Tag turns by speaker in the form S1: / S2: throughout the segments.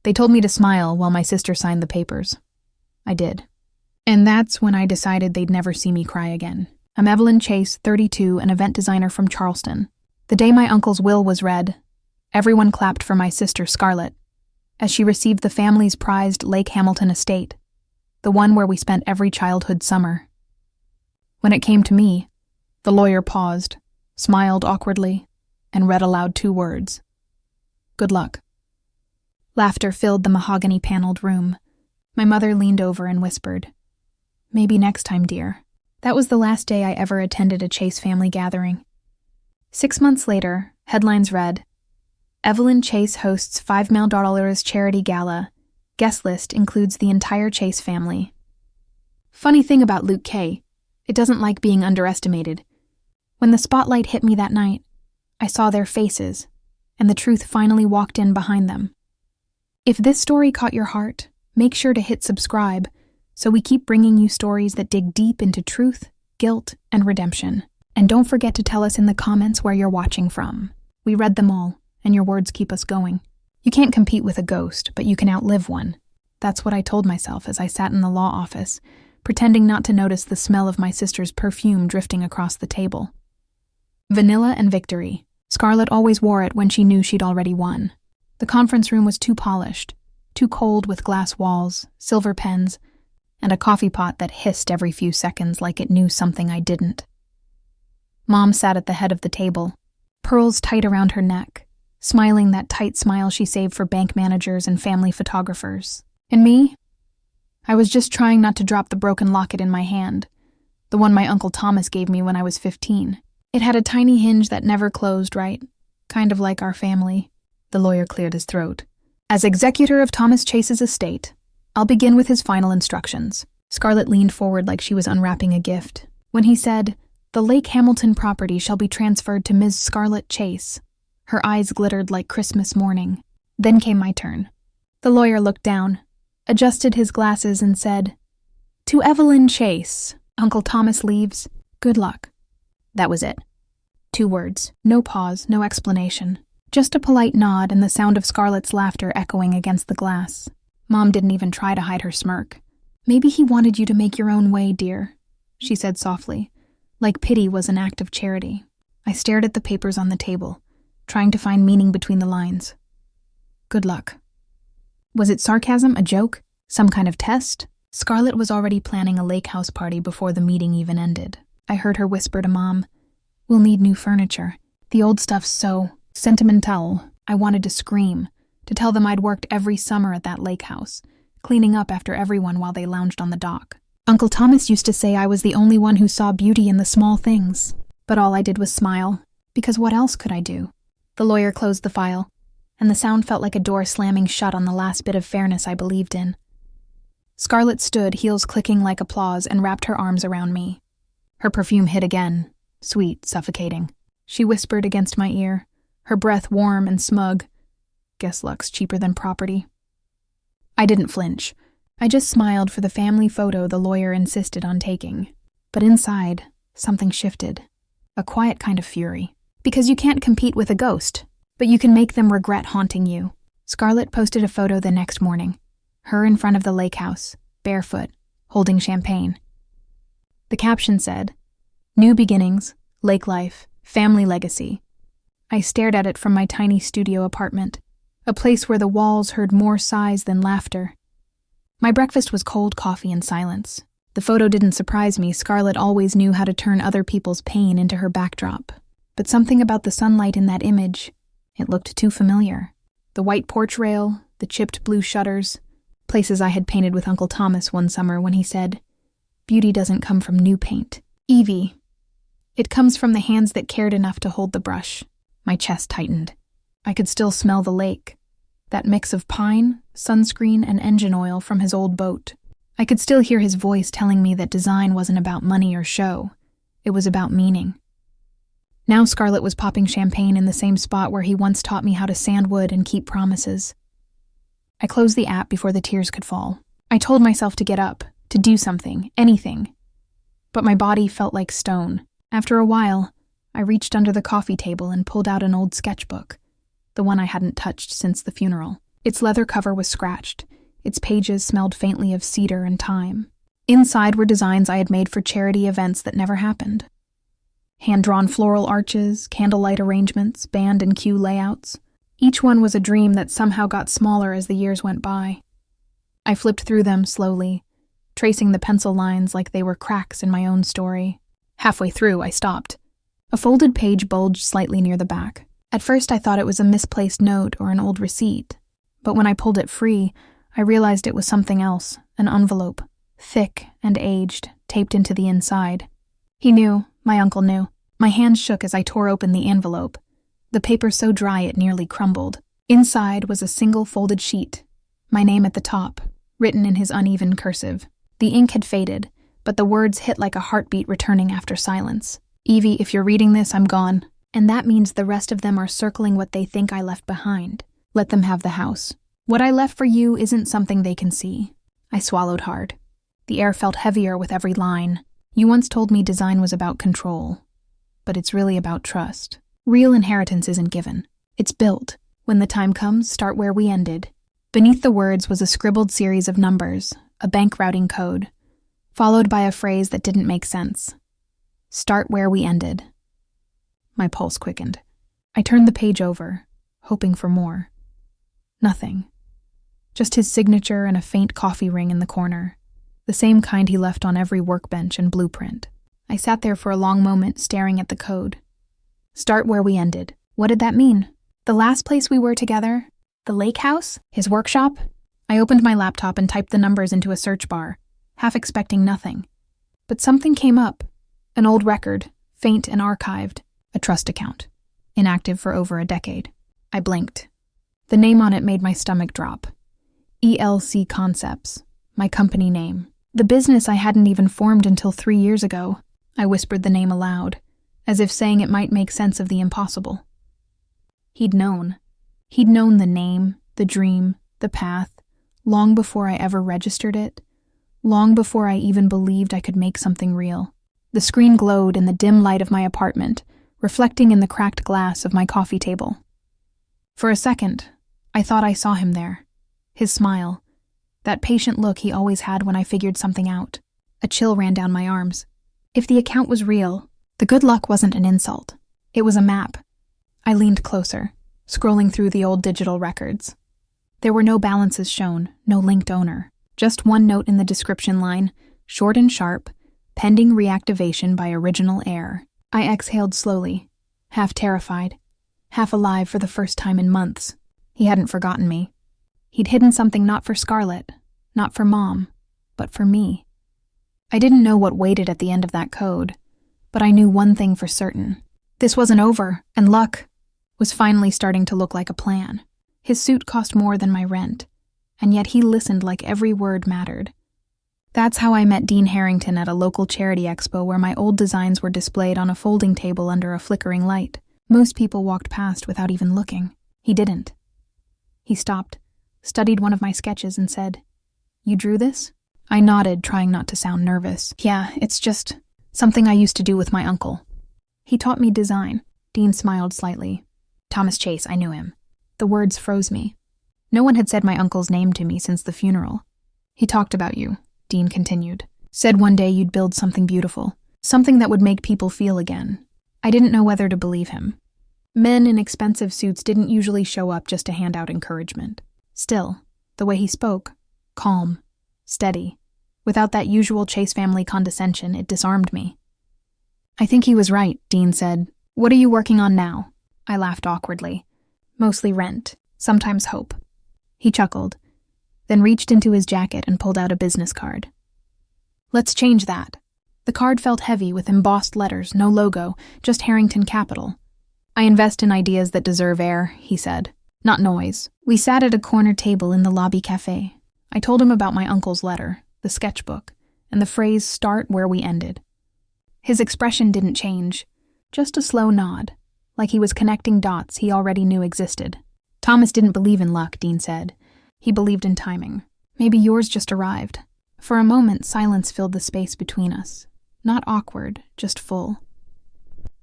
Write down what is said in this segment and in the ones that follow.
S1: They told me to smile while my sister signed the papers. I did. And that's when I decided they'd never see me cry again. I'm Evelyn Chase, 32, an event designer from Charleston. The day my uncle's will was read, everyone clapped for my sister Scarlett as she received the family's prized Lake Hamilton estate, the one where we spent every childhood summer. When it came to me, the lawyer paused, smiled awkwardly, and read aloud 2 words. Good luck. Laughter filled the mahogany-paneled room. My mother leaned over and whispered, Maybe next time, dear. That was the last day I ever attended a Chase family gathering. 6 months later, headlines read, Evelyn Chase hosts $5 million charity gala. Guest list includes the entire Chase family. Funny thing about Luke K., it doesn't like being underestimated. When the spotlight hit me that night, I saw their faces, and the truth finally walked in behind them. If this story caught your heart, make sure to hit subscribe so we keep bringing you stories that dig deep into truth, guilt, and redemption. And don't forget to tell us in the comments where you're watching from. We read them all, and your words keep us going. You can't compete with a ghost, but you can outlive one. That's what I told myself as I sat in the law office, pretending not to notice the smell of my sister's perfume drifting across the table. Vanilla and victory. Scarlett always wore it when she knew she'd already won. The conference room was too polished, too cold with glass walls, silver pens, and a coffee pot that hissed every few seconds like it knew something I didn't. Mom sat at the head of the table, pearls tight around her neck, smiling that tight smile she saved for bank managers and family photographers. And me? I was just trying not to drop the broken locket in my hand, the one my Uncle Thomas gave me when I was 15. It had a tiny hinge that never closed right, kind of like our family. The lawyer cleared his throat. As executor of Thomas Chase's estate, I'll begin with his final instructions. Scarlett leaned forward like she was unwrapping a gift. When he said, The Lake Hamilton property shall be transferred to Ms. Scarlett Chase. Her eyes glittered like Christmas morning. Then came my turn. The lawyer looked down, adjusted his glasses, and said, To Evelyn Chase, Uncle Thomas leaves, good luck. That was it. 2 words, no pause, no explanation. Just a polite nod and the sound of Scarlett's laughter echoing against the glass. Mom didn't even try to hide her smirk. Maybe he wanted you to make your own way, dear, she said softly, like pity was an act of charity. I stared at the papers on the table, trying to find meaning between the lines. Good luck. Was it sarcasm, a joke, some kind of test? Scarlett was already planning a lake house party before the meeting even ended. I heard her whisper to Mom, We'll need new furniture. The old stuff's so sentimental. I wanted to scream, to tell them I'd worked every summer at that lake house, cleaning up after everyone while they lounged on the dock. Uncle Thomas used to say I was the only one who saw beauty in the small things. But all I did was smile, because what else could I do? The lawyer closed the file, and the sound felt like a door slamming shut on the last bit of fairness I believed in. Scarlett stood, heels clicking like applause, and wrapped her arms around me. Her perfume hit again, sweet, suffocating. She whispered against my ear, her breath warm and smug. Guess luck's cheaper than property. I didn't flinch. I just smiled for the family photo the lawyer insisted on taking. But inside, something shifted. A quiet kind of fury. Because you can't compete with a ghost, but you can make them regret haunting you. Scarlett posted a photo the next morning. Her in front of the lake house, barefoot, holding champagne. The caption said, New beginnings, lake life, family legacy. I stared at it from my tiny studio apartment, a place where the walls heard more sighs than laughter. My breakfast was cold coffee and silence. The photo didn't surprise me. Scarlett always knew how to turn other people's pain into her backdrop. But something about the sunlight in that image, it looked too familiar. The white porch rail, the chipped blue shutters, places I had painted with Uncle Thomas one summer when he said, Beauty doesn't come from new paint. Evie. It comes from the hands that cared enough to hold the brush. My chest tightened. I could still smell the lake. That mix of pine, sunscreen, and engine oil from his old boat. I could still hear his voice telling me that design wasn't about money or show. It was about meaning. Now Scarlett was popping champagne in the same spot where he once taught me how to sand wood and keep promises. I closed the app before the tears could fall. I told myself to get up, to do something, anything. But my body felt like stone. After a while, I reached under the coffee table and pulled out an old sketchbook, the one I hadn't touched since the funeral. Its leather cover was scratched. Its pages smelled faintly of cedar and thyme. Inside were designs I had made for charity events that never happened. Hand-drawn floral arches, candlelight arrangements, band and cue layouts. Each one was a dream that somehow got smaller as the years went by. I flipped through them slowly, tracing the pencil lines like they were cracks in my own story. Halfway through, I stopped. A folded page bulged slightly near the back. At first, I thought it was a misplaced note or an old receipt, but when I pulled it free, I realized it was something else, an envelope, thick and aged, taped into the inside. He knew, my uncle knew. My hands shook as I tore open the envelope, the paper so dry it nearly crumbled. Inside was a single folded sheet, my name at the top, written in his uneven cursive. The ink had faded, but the words hit like a heartbeat returning after silence. Evie, if you're reading this, I'm gone. And that means the rest of them are circling what they think I left behind. Let them have the house. What I left for you isn't something they can see. I swallowed hard. The air felt heavier with every line. You once told me design was about control, but it's really about trust. Real inheritance isn't given. It's built. When the time comes, start where we ended. Beneath the words was a scribbled series of numbers, a bank routing code, followed by a phrase that didn't make sense. Start where we ended. My pulse quickened. I turned the page over, hoping for more. Nothing. Just his signature and a faint coffee ring in the corner, the same kind he left on every workbench and blueprint. I sat there for a long moment staring at the code. Start where we ended. What did that mean? The last place we were together? The lake house? His workshop? I opened my laptop and typed the numbers into a search bar, half expecting nothing. But something came up. An old record, faint and archived. A trust account, inactive for over a decade. I blinked. The name on it made my stomach drop. ELC Concepts, my company name. The business I hadn't even formed until 3 years ago. I whispered the name aloud, as if saying it might make sense of the impossible. He'd known. He'd known the name, the dream, the path, long before I ever registered it, long before I even believed I could make something real. The screen glowed in the dim light of my apartment, reflecting in the cracked glass of my coffee table. For a second, I thought I saw him there. His smile, that patient look he always had when I figured something out. A chill ran down my arms. If the account was real, the good luck wasn't an insult. It was a map. I leaned closer, scrolling through the old digital records. There were no balances shown, no linked owner. Just one note in the description line, short and sharp, pending reactivation by original heir. I exhaled slowly, half terrified, half alive for the first time in months. He hadn't forgotten me. He'd hidden something not for Scarlett, not for Mom, but for me. I didn't know what waited at the end of that code, but I knew one thing for certain. This wasn't over, and luck was finally starting to look like a plan. His suit cost more than my rent, and yet he listened like every word mattered. That's how I met Dean Harrington at a local charity expo where my old designs were displayed on a folding table under a flickering light. Most people walked past without even looking. He didn't. He stopped, studied one of my sketches, and said, "You drew this?" I nodded, trying not to sound nervous. "Yeah, it's just something I used to do with my uncle. He taught me design." Dean smiled slightly. Thomas Chase, I knew him. The words froze me. No one had said my uncle's name to me since the funeral. "He talked about you," Dean continued. "Said one day you'd build something beautiful, something that would make people feel again." I didn't know whether to believe him. Men in expensive suits didn't usually show up just to hand out encouragement. Still, the way he spoke, calm, steady, without that usual Chase family condescension, it disarmed me. "I think he was right," Dean said. "What are you working on now?" I laughed awkwardly. "Mostly rent, sometimes hope." He chuckled, then reached into his jacket and pulled out a business card. "Let's change that." The card felt heavy with embossed letters, no logo, just Harrington Capital. "I invest in ideas that deserve air," he said, "not noise." We sat at a corner table in the lobby cafe. I told him about my uncle's letter, the sketchbook, and the phrase, "start where we ended." His expression didn't change, just a slow nod, like he was connecting dots he already knew existed. "Thomas didn't believe in luck," Dean said. "He believed in timing. Maybe yours just arrived." For a moment, silence filled the space between us. Not awkward, just full.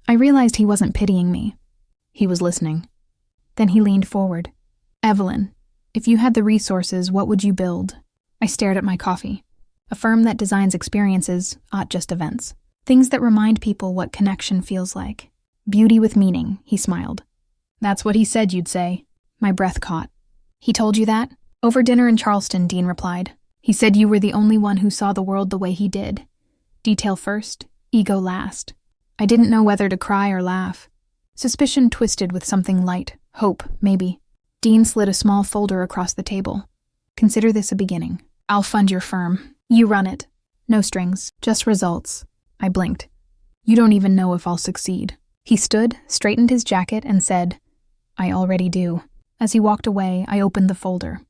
S1: I realized he wasn't pitying me. He was listening. Then he leaned forward. "Evelyn, If you had the resources, what would you build? I stared at my coffee. A firm that designs experiences, not just events. Things that remind people what connection feels like. Beauty with meaning, he smiled. That's what he said you'd say. My breath caught. He told you that? Over dinner in Charleston, Dean replied. He said you were the only one who saw the world the way he did. Detail first, ego last. I didn't know whether to cry or laugh. Suspicion twisted with something light, hope, maybe. Dean slid a small folder across the table. Consider this a beginning. I'll fund your firm. You run it. No strings, just results. I blinked. You don't even know if I'll succeed. He stood, straightened his jacket, and said, I already do. As he walked away, I opened the folder.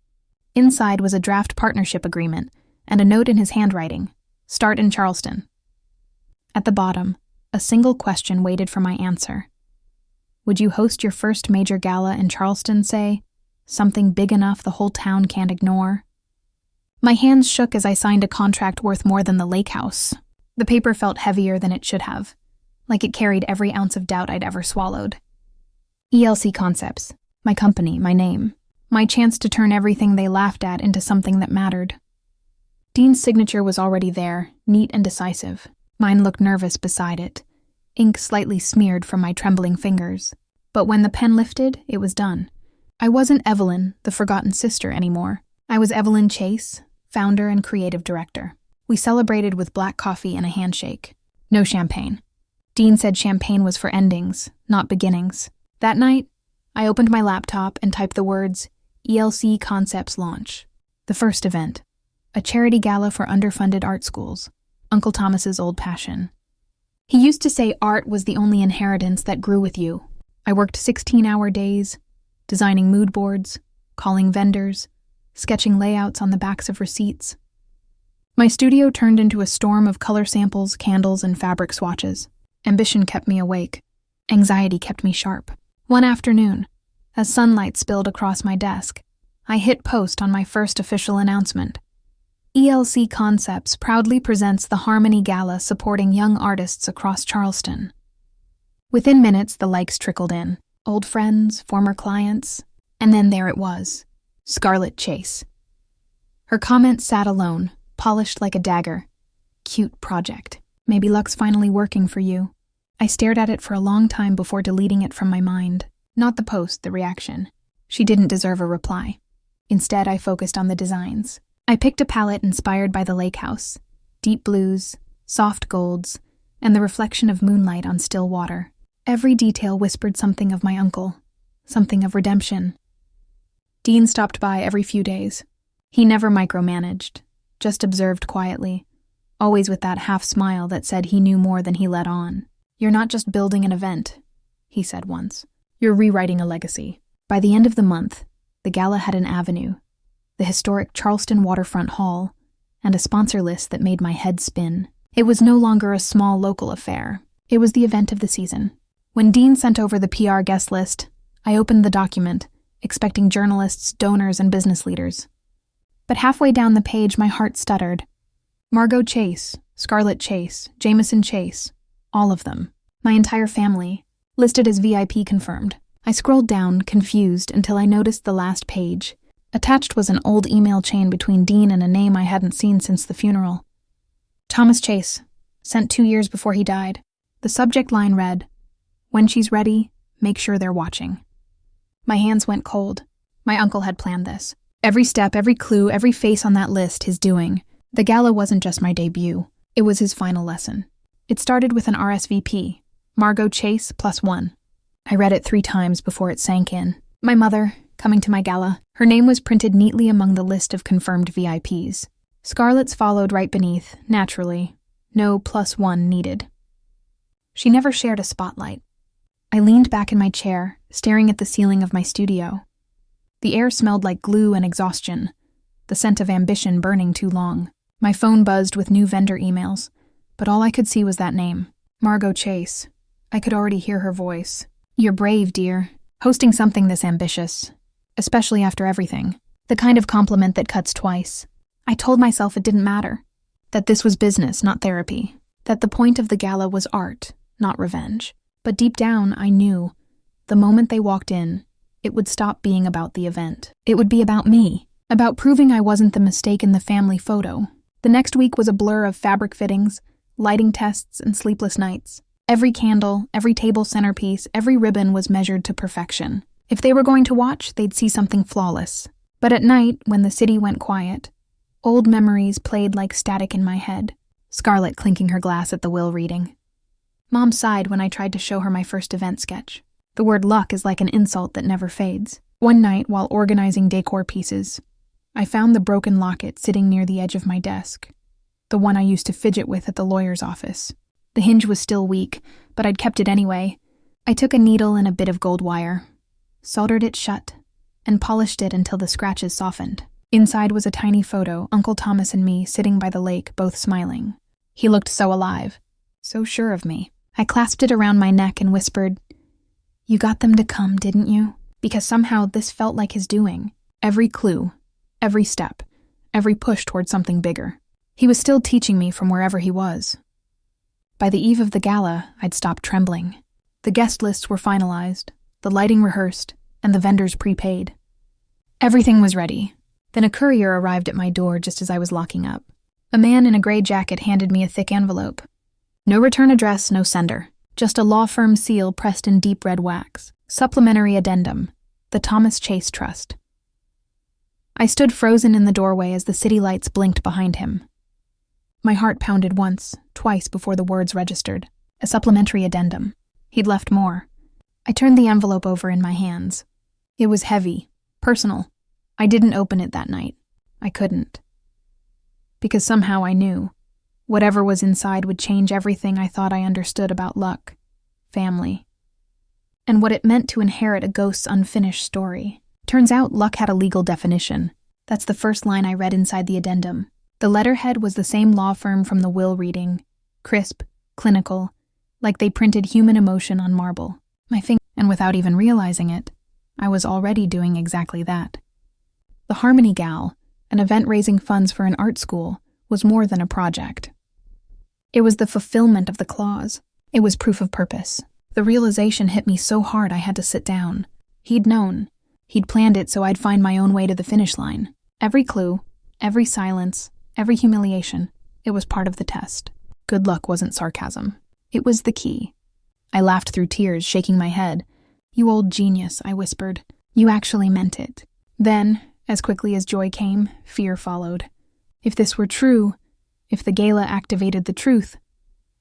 S1: Inside was a draft partnership agreement and a note in his handwriting. Start in Charleston. At the bottom, a single question waited for my answer. Would you host your first major gala in Charleston, say? Something big enough the whole town can't ignore? My hands shook as I signed a contract worth more than the lake house. The paper felt heavier than it should have, like it carried every ounce of doubt I'd ever swallowed. ELC Concepts, my company, my name, my chance to turn everything they laughed at into something that mattered. Dean's signature was already there, neat and decisive. Mine looked nervous beside it, ink slightly smeared from my trembling fingers. But when the pen lifted, it was done. I wasn't Evelyn, the forgotten sister, anymore. I was Evelyn Chase, founder and creative director. We celebrated with black coffee and a handshake. No champagne. Dean said champagne was for endings, not beginnings. That night, I opened my laptop and typed the words, ELC Concepts Launch. The first event. A charity gala for underfunded art schools. Uncle Thomas's old passion. He used to say art was the only inheritance that grew with you. I worked 16-hour days, designing mood boards, calling vendors, sketching layouts on the backs of receipts. My studio turned into a storm of color samples, candles, and fabric swatches. Ambition kept me awake. Anxiety kept me sharp. One afternoon, as sunlight spilled across my desk, I hit post on my first official announcement. ELC Concepts proudly presents the Harmony Gala supporting young artists across Charleston. Within minutes, the likes trickled in. Old friends, former clients, and then there it was, Scarlett Chase. Her comment sat alone, polished like a dagger. Cute project. Maybe luck's finally working for you. I stared at it for a long time before deleting it from my mind. Not the post, the reaction. She didn't deserve a reply. Instead, I focused on the designs. I picked a palette inspired by the lake house. Deep blues, soft golds, and the reflection of moonlight on still water. Every detail whispered something of my uncle, something of redemption. Dean stopped by every few days. He never micromanaged, just observed quietly, always with that half smile that said he knew more than he let on. You're not just building an event, he said once. You're rewriting a legacy. By the end of the month, the gala had an avenue, the historic Charleston Waterfront Hall, and a sponsor list that made my head spin. It was no longer a small local affair. It was the event of the season. When Dean sent over the PR guest list, I opened the document, expecting journalists, donors, and business leaders. But halfway down the page, my heart stuttered. Margot Chase, Scarlett Chase, Jameson Chase, all of them. My entire family, listed as VIP confirmed. I scrolled down, confused, until I noticed the last page. Attached was an old email chain between Dean and a name I hadn't seen since the funeral. Thomas Chase, sent 2 years before he died. The subject line read, "When she's ready, make sure they're watching." My hands went cold. My uncle had planned this. Every step, every clue, every face on that list, his doing. The gala wasn't just my debut. It was his final lesson. It started with an RSVP, Margot Chase +1. I read it 3 times before it sank in. My mother, coming to my gala. Her name was printed neatly among the list of confirmed VIPs. Scarlett's followed right beneath, naturally. No +1 needed. She never shared a spotlight. I leaned back in my chair, staring at the ceiling of my studio. The air smelled like glue and exhaustion, the scent of ambition burning too long. My phone buzzed with new vendor emails, but all I could see was that name, Margot Chase. I could already hear her voice. You're brave, dear, hosting something this ambitious, especially after everything. The kind of compliment that cuts twice. I told myself it didn't matter, that this was business, not therapy, that the point of the gala was art, not revenge. But deep down, I knew, the moment they walked in, it would stop being about the event. It would be about me, about proving I wasn't the mistake in the family photo. The next week was a blur of fabric fittings, lighting tests, and sleepless nights. Every candle, every table centerpiece, every ribbon was measured to perfection. If they were going to watch, they'd see something flawless. But at night, when the city went quiet, old memories played like static in my head. Scarlett clinking her glass at the will reading. Mom sighed when I tried to show her my first event sketch. The word luck is like an insult that never fades. One night, while organizing decor pieces, I found the broken locket sitting near the edge of my desk, the one I used to fidget with at the lawyer's office. The hinge was still weak, but I'd kept it anyway. I took a needle and a bit of gold wire, soldered it shut, and polished it until the scratches softened. Inside was a tiny photo, Uncle Thomas and me sitting by the lake, both smiling. He looked so alive, so sure of me. I clasped it around my neck and whispered, "You got them to come, didn't you?" Because somehow this felt like his doing. Every clue, every step, every push toward something bigger. He was still teaching me from wherever he was. By the eve of the gala, I'd stopped trembling. The guest lists were finalized, the lighting rehearsed, and the vendors prepaid. Everything was ready. Then a courier arrived at my door just as I was locking up. A man in a gray jacket handed me a thick envelope. No return address, no sender. Just a law firm seal pressed in deep red wax. Supplementary addendum. The Thomas Chase Trust. I stood frozen in the doorway as the city lights blinked behind him. My heart pounded once, twice before the words registered. A supplementary addendum. He'd left more. I turned the envelope over in my hands. It was heavy, personal. I didn't open it that night. I couldn't. Because somehow I knew. Whatever was inside would change everything I thought I understood about luck, family, and what it meant to inherit a ghost's unfinished story. Turns out luck had a legal definition. That's the first line I read inside the addendum. The letterhead was the same law firm from the will reading, crisp, clinical, like they printed human emotion on marble. And without even realizing it, I was already doing exactly that. The Harmony Gal, an event raising funds for an art school, was more than a project. It was the fulfillment of the clause. It was proof of purpose. The realization hit me so hard I had to sit down. He'd known. He'd planned it so I'd find my own way to the finish line. Every clue, every silence, every humiliation, it was part of the test. Good luck wasn't sarcasm. It was the key. I laughed through tears, shaking my head. "You old genius," I whispered. "You actually meant it." Then, as quickly as joy came, fear followed. If this were true, if the gala activated the truth,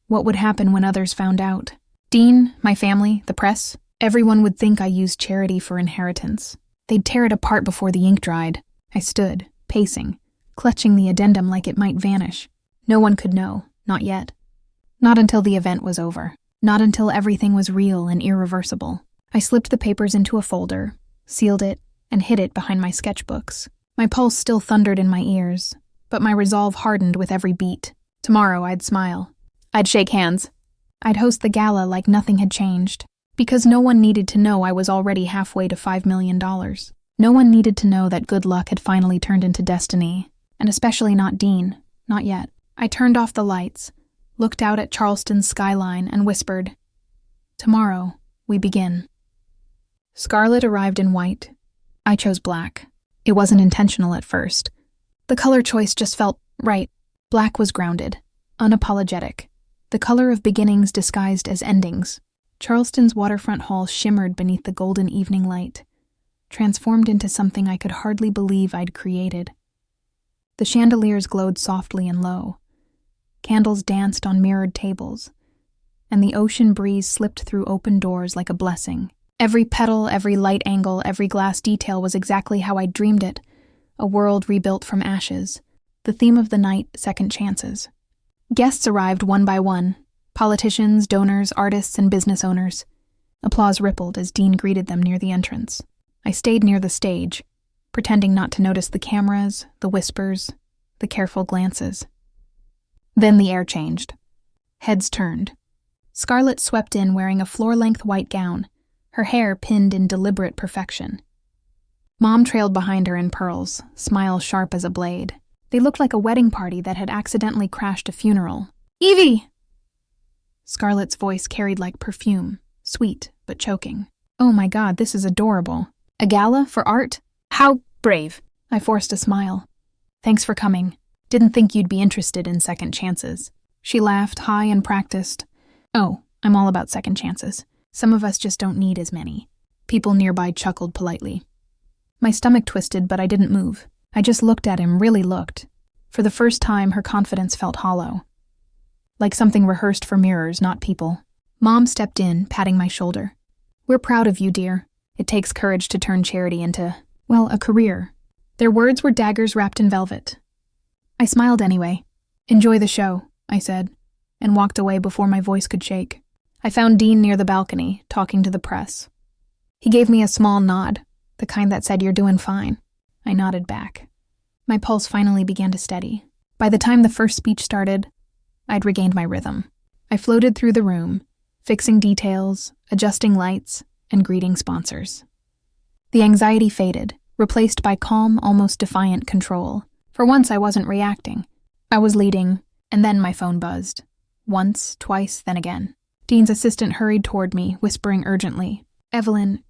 S1: what would happen when others found out? Dean, my family, the press, everyone would think I used charity for inheritance. They'd tear it apart before the ink dried. I stood, pacing, clutching the addendum like it might vanish. No one could know, not yet. Not until the event was over. Not until everything was real and irreversible. I slipped the papers into a folder, sealed it, and hid it behind my sketchbooks. My pulse still thundered in my ears, but my resolve hardened with every beat. Tomorrow I'd smile. I'd shake hands. I'd host the gala like nothing had changed, because no one needed to know I was already halfway to $5 million. No one needed to know that good luck had finally turned into destiny, and especially not Dean, not yet. I turned off the lights, looked out at Charleston's skyline, and whispered, "Tomorrow, we begin." Scarlett arrived in white. I chose black. It wasn't intentional at first. The color choice just felt right. Black was grounded, unapologetic, the color of beginnings disguised as endings. Charleston's waterfront hall shimmered beneath the golden evening light, transformed into something I could hardly believe I'd created. The chandeliers glowed softly and low. Candles danced on mirrored tables, and the ocean breeze slipped through open doors like a blessing. Every petal, every light angle, every glass detail was exactly how I'd dreamed it, a world rebuilt from ashes. The theme of the night, second chances. Guests arrived one by one, politicians, donors, artists, and business owners. Applause rippled as Dean greeted them near the entrance. I stayed near the stage, pretending not to notice the cameras, the whispers, the careful glances. Then the air changed. Heads turned. Scarlett swept in wearing a floor-length white gown, her hair pinned in deliberate perfection. Mom trailed behind her in pearls, smile sharp as a blade. They looked like a wedding party that had accidentally crashed a funeral. "Evie!" Scarlett's voice carried like perfume, sweet but choking. "Oh my God, this is adorable." A gala for art? How brave. I forced a smile. Thanks for coming. Didn't think you'd be interested in second chances. She laughed, high and practiced. Oh, I'm all about second chances. Some of us just don't need as many. People nearby chuckled politely. My stomach twisted, but I didn't move. I just looked at him, really looked. For the first time, her confidence felt hollow. Like something rehearsed for mirrors, not people. Mom stepped in, patting my shoulder. We're proud of you, dear. It takes courage to turn charity into, well, a career. Their words were daggers wrapped in velvet. I smiled anyway. Enjoy the show, I said, and walked away before my voice could shake. I found Dean near the balcony, talking to the press. He gave me a small nod, the kind that said, "You're doing fine." I nodded back. My pulse finally began to steady. By the time the first speech started, I'd regained my rhythm. I floated through the room, fixing details, adjusting lights, and greeting sponsors. The anxiety faded, replaced by calm, almost defiant control. For once, I wasn't reacting. I was leading, and then my phone buzzed. Once, twice, then again. Dean's assistant hurried toward me, whispering urgently, "Evelyn,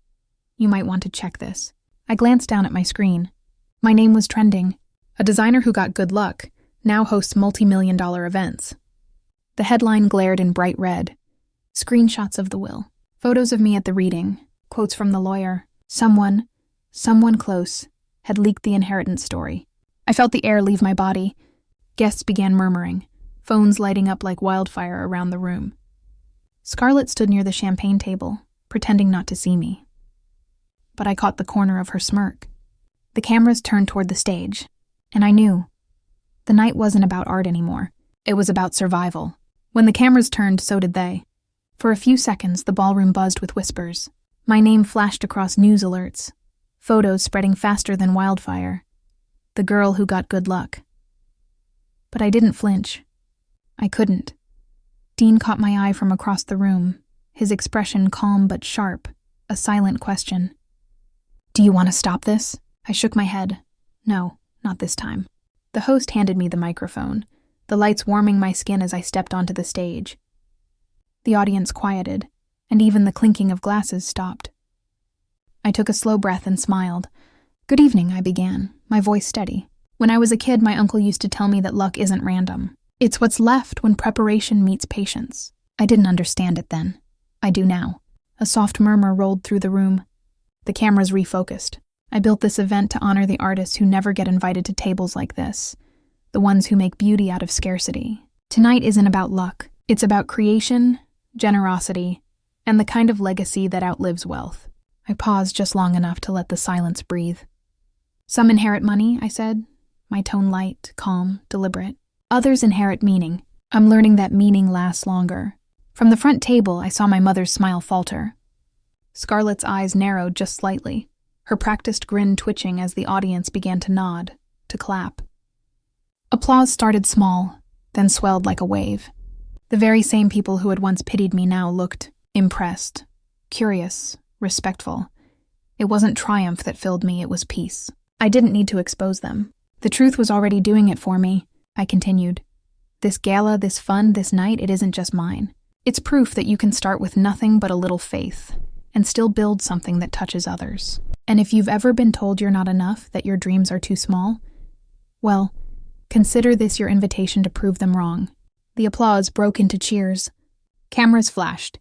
S1: you might want to check this." I glanced down at my screen. My name was trending. A designer who got good luck now hosts multi-million-dollar events. The headline glared in bright red. Screenshots of the will. Photos of me at the reading. Quotes from the lawyer. Someone close, had leaked the inheritance story. I felt the air leave my body. Guests began murmuring, phones lighting up like wildfire around the room. Scarlett stood near the champagne table, pretending not to see me. But I caught the corner of her smirk. The cameras turned toward the stage, and I knew. The night wasn't about art anymore. It was about survival. When the cameras turned, so did they. For a few seconds, the ballroom buzzed with whispers. My name flashed across news alerts, photos spreading faster than wildfire. The girl who got good luck. But I didn't flinch. I couldn't. Dean caught my eye from across the room, his expression calm but sharp, a silent question. "Do you want to stop this?" I shook my head. No, not this time. The host handed me the microphone, the lights warming my skin as I stepped onto the stage. The audience quieted, and even the clinking of glasses stopped. I took a slow breath and smiled. "Good evening," I began, my voice steady. "When I was a kid, my uncle used to tell me that luck isn't random. It's what's left when preparation meets patience." I didn't understand it then. I do now. A soft murmur rolled through the room. The cameras refocused. I built this event to honor the artists who never get invited to tables like this, the ones who make beauty out of scarcity. Tonight isn't about luck. It's about creation, generosity, and the kind of legacy that outlives wealth. I paused just long enough to let the silence breathe. Some inherit money, I said, my tone light, calm, deliberate. Others inherit meaning. I'm learning that meaning lasts longer. From the front table, I saw my mother's smile falter. Scarlett's eyes narrowed just slightly, her practiced grin twitching as the audience began to nod, to clap. Applause started small, then swelled like a wave. The very same people who had once pitied me now looked impressed, curious, respectful. It wasn't triumph that filled me, it was peace. I didn't need to expose them. The truth was already doing it for me, I continued. This gala, this fun, this night, it isn't just mine. It's proof that you can start with nothing but a little faith, and still build something that touches others. And if you've ever been told you're not enough, that your dreams are too small, well, consider this your invitation to prove them wrong. The applause broke into cheers. Cameras flashed.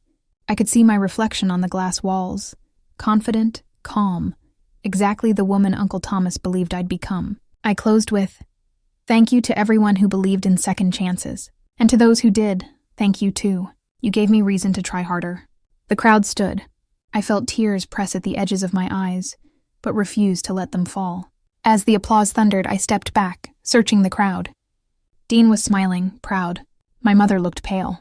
S1: I could see my reflection on the glass walls. Confident, calm, exactly the woman Uncle Thomas believed I'd become. I closed with, "Thank you to everyone who believed in second chances. And to those who did, thank you too. You gave me reason to try harder." The crowd stood. I felt tears press at the edges of my eyes, but refused to let them fall. As the applause thundered, I stepped back, searching the crowd. Dean was smiling, proud. My mother looked pale.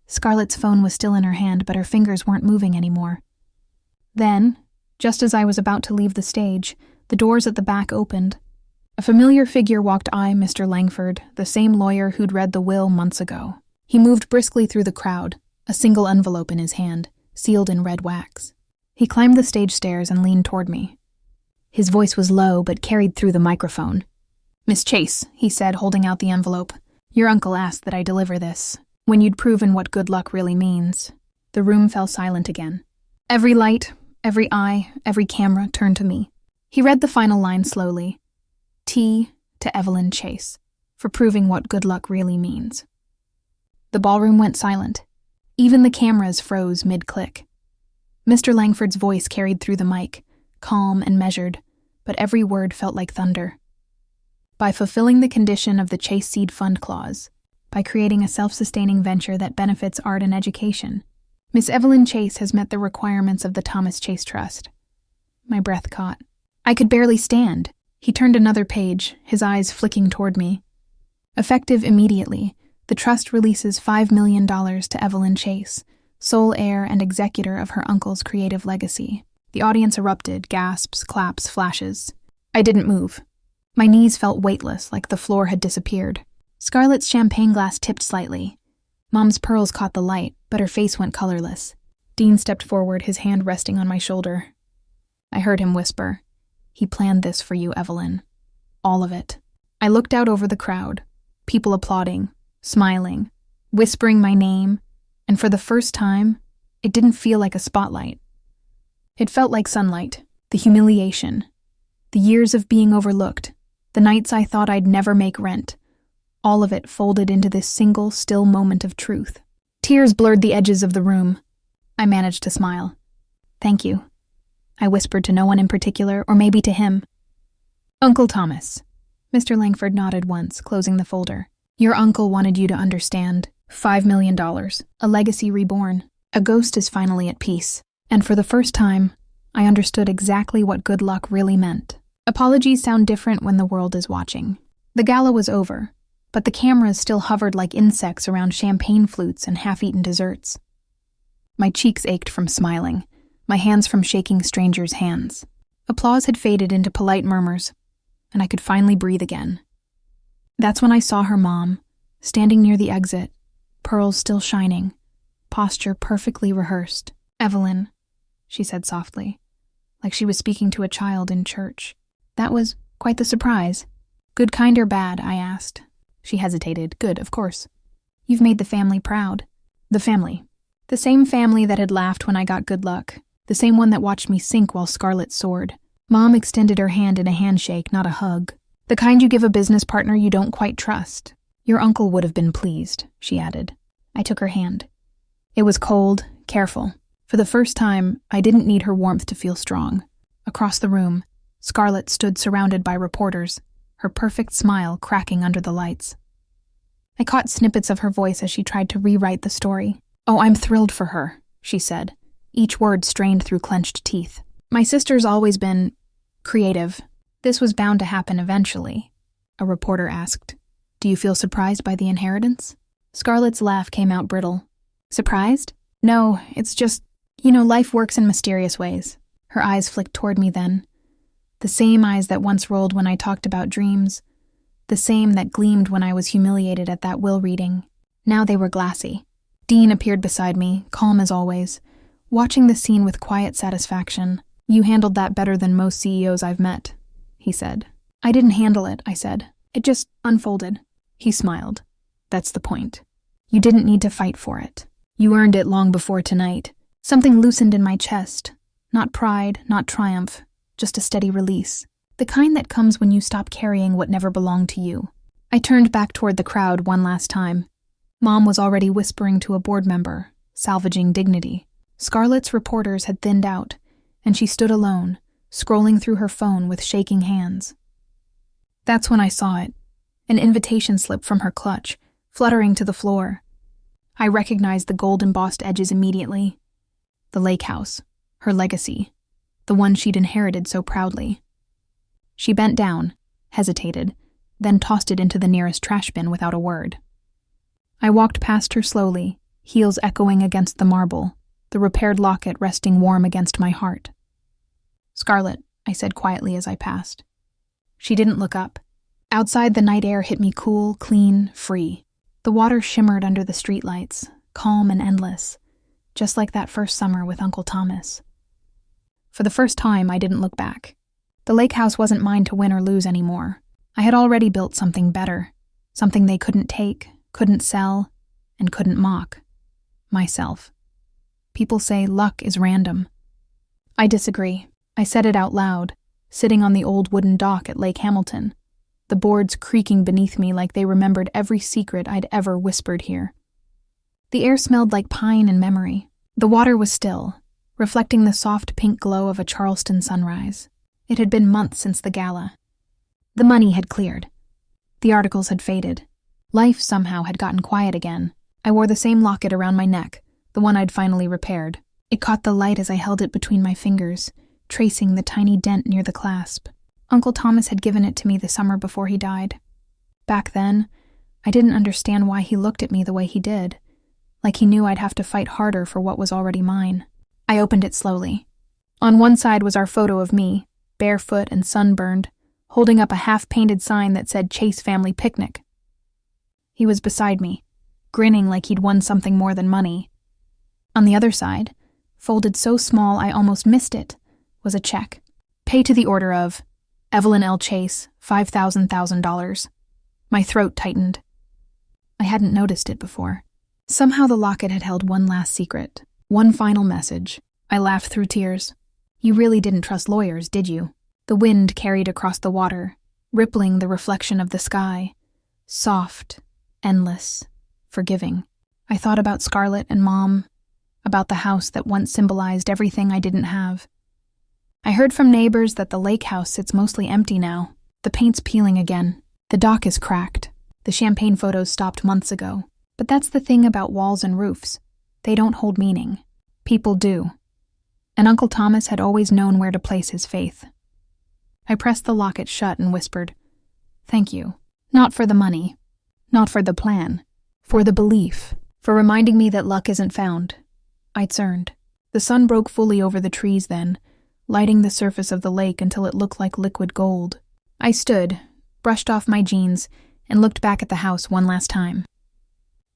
S1: Scarlett's phone was still in her hand, but her fingers weren't moving anymore. Then, just as I was about to leave the stage, the doors at the back opened. A familiar figure walked Mr. Langford, the same lawyer who'd read the will months ago. He moved briskly through the crowd, a single envelope in his hand, sealed in red wax. He climbed the stage stairs and leaned toward me. His voice was low but carried through the microphone. "Miss Chase," he said, holding out the envelope, "your uncle asked that I deliver this. When you'd proven what good luck really means." The room fell silent again. Every light, Every eye, every camera turned to me. He read the final line slowly. T to Evelyn Chase, for proving what good luck really means. The ballroom went silent. Even the cameras froze mid-click. Mr. Langford's voice carried through the mic, calm and measured, but every word felt like thunder. By fulfilling the condition of the Chase Seed Fund clause, by creating a self-sustaining venture that benefits art and education, Miss Evelyn Chase has met the requirements of the Thomas Chase Trust. My breath caught. I could barely stand. He turned another page, his eyes flicking toward me. Effective immediately, the trust releases $5 million to Evelyn Chase, sole heir and executor of her uncle's creative legacy. The audience erupted, gasps, claps, flashes. I didn't move. My knees felt weightless, like the floor had disappeared. Scarlett's champagne glass tipped slightly. Mom's pearls caught the light, but her face went colorless. Dean stepped forward, his hand resting on my shoulder. I heard him whisper, "He planned this for you, Evelyn. All of it." I looked out over the crowd, people applauding, smiling, whispering my name, and for the first time, it didn't feel like a spotlight. It felt like sunlight, the humiliation, the years of being overlooked, the nights I thought I'd never make rent, all of it folded into this single, still moment of truth. Tears blurred the edges of the room. I managed to smile. "Thank you," I whispered to no one in particular, or maybe to him. "Uncle Thomas." Mr. Langford nodded once, closing the folder. "Your uncle wanted you to understand. $5 million, a legacy reborn. A ghost is finally at peace. And for the first time, I understood exactly what good luck really meant. Apologies sound different when the world is watching. The gala was over, but the cameras still hovered like insects around champagne flutes and half-eaten desserts. My cheeks ached from smiling, my hands from shaking strangers' hands. Applause had faded into polite murmurs, and I could finally breathe again. That's when I saw her mom, standing near the exit, pearls still shining, posture perfectly rehearsed. "Evelyn," she said softly, like she was speaking to a child in church. "That was quite the surprise." "Good, kind, or bad?" I asked. She hesitated. "Good, of course. You've made the family proud." The family. The same family that had laughed when I got good luck. The same one that watched me sink while Scarlett soared. Mom extended her hand in a handshake, not a hug. "The kind you give a business partner you don't quite trust. Your uncle would have been pleased," she added. I took her hand. It was cold, careful. For the first time, I didn't need her warmth to feel strong. Across the room, Scarlett stood surrounded by reporters, her perfect smile cracking under the lights. I caught snippets of her voice as she tried to rewrite the story. "Oh, I'm thrilled for her," she said, each word strained through clenched teeth. "My sister's always been creative. This was bound to happen eventually." A reporter asked, "Do you feel surprised by the inheritance?" Scarlett's laugh came out brittle. "Surprised? No, it's just, life works in mysterious ways." Her eyes flicked toward me then. The same eyes that once rolled when I talked about dreams. The same that gleamed when I was humiliated at that will reading. Now they were glassy. Dean appeared beside me, calm as always, watching the scene with quiet satisfaction. "You handled that better than most CEOs I've met," he said. "I didn't handle it," I said. "It just unfolded." He smiled. "That's the point. You didn't need to fight for it. You earned it long before tonight. Something loosened in my chest. Not pride, not triumph, just a steady release. The kind that comes when you stop carrying what never belonged to you." I turned back toward the crowd one last time. Mom was already whispering to a board member, salvaging dignity. Scarlett's reporters had thinned out, and she stood alone, scrolling through her phone with shaking hands. That's when I saw it, an invitation slip from her clutch, fluttering to the floor. I recognized the gold-embossed edges immediately. The lake house, her legacy, the one she'd inherited so proudly. She bent down, hesitated, then tossed it into the nearest trash bin without a word. I walked past her slowly, heels echoing against the marble, the repaired locket resting warm against my heart. "Scarlett," I said quietly as I passed. She didn't look up. Outside, the night air hit me cool, clean, free. The water shimmered under the streetlights, calm and endless, just like that first summer with Uncle Thomas. For the first time, I didn't look back. The lake house wasn't mine to win or lose anymore. I had already built something better, something they couldn't take, couldn't sell, and couldn't mock. Myself. People say luck is random. I disagree. I said it out loud, sitting on the old wooden dock at Lake Hamilton, the boards creaking beneath me like they remembered every secret I'd ever whispered here. The air smelled like pine and memory. The water was still, reflecting the soft pink glow of a Charleston sunrise. It had been months since the gala. The money had cleared. The articles had faded. Life somehow had gotten quiet again. I wore the same locket around my neck, the one I'd finally repaired. It caught the light as I held it between my fingers, tracing the tiny dent near the clasp. Uncle Thomas had given it to me the summer before he died. Back then, I didn't understand why he looked at me the way he did, like he knew I'd have to fight harder for what was already mine. I opened it slowly. On one side was our photo of me, barefoot and sunburned, holding up a half-painted sign that said Chase Family Picnic. He was beside me, grinning like he'd won something more than money. On the other side, folded so small I almost missed it, was a check. Pay to the order of Evelyn L. Chase, $5,000. My throat tightened. I hadn't noticed it before. Somehow the locket had held one last secret, one final message. I laughed through tears. You really didn't trust lawyers, did you? The wind carried across the water, rippling the reflection of the sky. Soft, endless, forgiving. I thought about Scarlett and Mom, about the house that once symbolized everything I didn't have. I heard from neighbors that the lake house sits mostly empty now. The paint's peeling again. The dock is cracked. The champagne photos stopped months ago. But that's the thing about walls and roofs. They don't hold meaning. People do. And Uncle Thomas had always known where to place his faith. I pressed the locket shut and whispered, "Thank you. Not for the money. Not for the plan. For the belief. For reminding me that luck isn't found." I turned. The sun broke fully over the trees then, lighting the surface of the lake until it looked like liquid gold. I stood, brushed off my jeans, and looked back at the house one last time.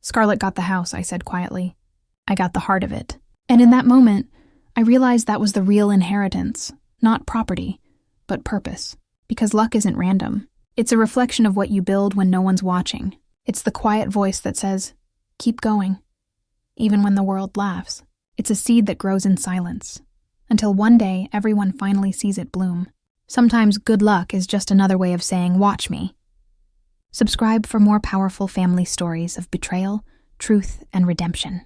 S1: "Scarlett got the house," I said quietly. "I got the heart of it." And in that moment, I realized that was the real inheritance, not property, but purpose. Because luck isn't random. It's a reflection of what you build when no one's watching. It's the quiet voice that says, "Keep going," even when the world laughs. It's a seed that grows in silence, until one day everyone finally sees it bloom. Sometimes good luck is just another way of saying, "Watch me." Subscribe for more powerful family stories of betrayal, truth, and redemption.